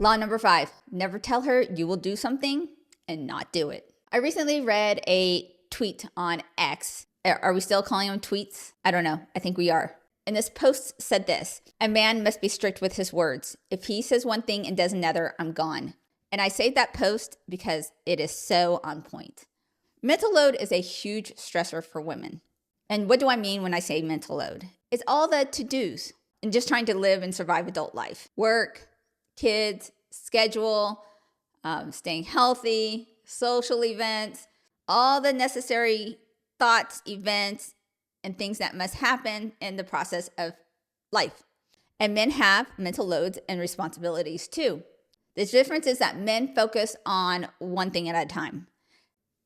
Law number 5, never tell her you will do something and not do it. I recently read a tweet on X. Are we still calling them tweets? I don't know. I think we are. And this post said this: a man must be strict with his words. If he says one thing and does another, I'm gone. And I saved that post because it is so on point. Mental load is a huge stressor for women. And what do I mean when I say mental load? It's all the to-dos and just trying to live and survive adult life. Work, kids, schedule, staying healthy, social events, all the necessary thoughts, events, and things that must happen in the process of life. And men have mental loads and responsibilities too. The difference is that men focus on one thing at a time.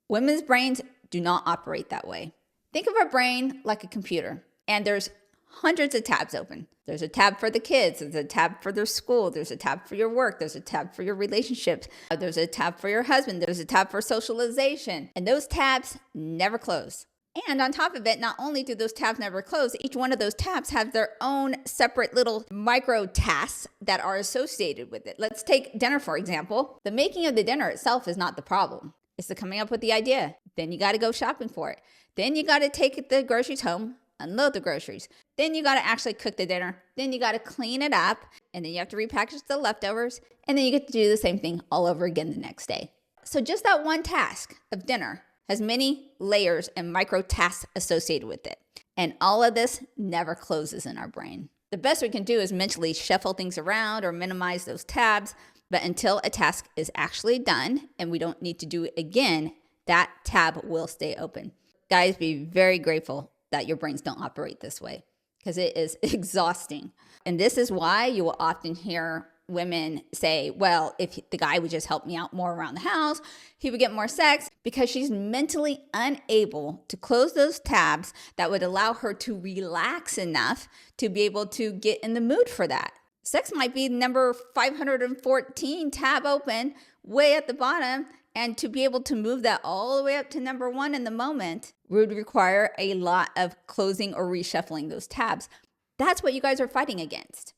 Women's brains do not operate that way. Think of our brain like a computer, and there's hundreds of tabs open. There's a tab for the kids, there's a tab for their school, there's a tab for your work, there's a tab for your relationships, there's a tab for your husband, there's a tab for socialization, and those tabs never close. And on top of it, not only do those tabs never close, each one of those tabs have their own separate little micro tasks that are associated with it. Let's take dinner, for example. The making of the dinner itself is not the problem. It's the coming up with the idea. Then you got to go shopping for it. Then you got to take the groceries home, unload the groceries. Then you got to actually cook the dinner. Then you got to clean it up. And then you have to repackage the leftovers. And then you get to do the same thing all over again the next day. So just that one task of dinner has many layers and micro tasks associated with it. And all of this never closes in our brain. The best we can do is mentally shuffle things around or minimize those tabs. But until a task is actually done and we don't need to do it again, that tab will stay open. Guys, be very grateful that your brains don't operate this way because it is exhausting. And this is why you will often hear women say, well, if the guy would just help me out more around the house, he would get more sex, because she's mentally unable to close those tabs that would allow her to relax enough to be able to get in the mood for that. Sex might be number 514 tab open, way at the bottom, and to be able to move that all the way up to number 1 in the moment would require a lot of closing or reshuffling those tabs. That's what you guys are fighting against.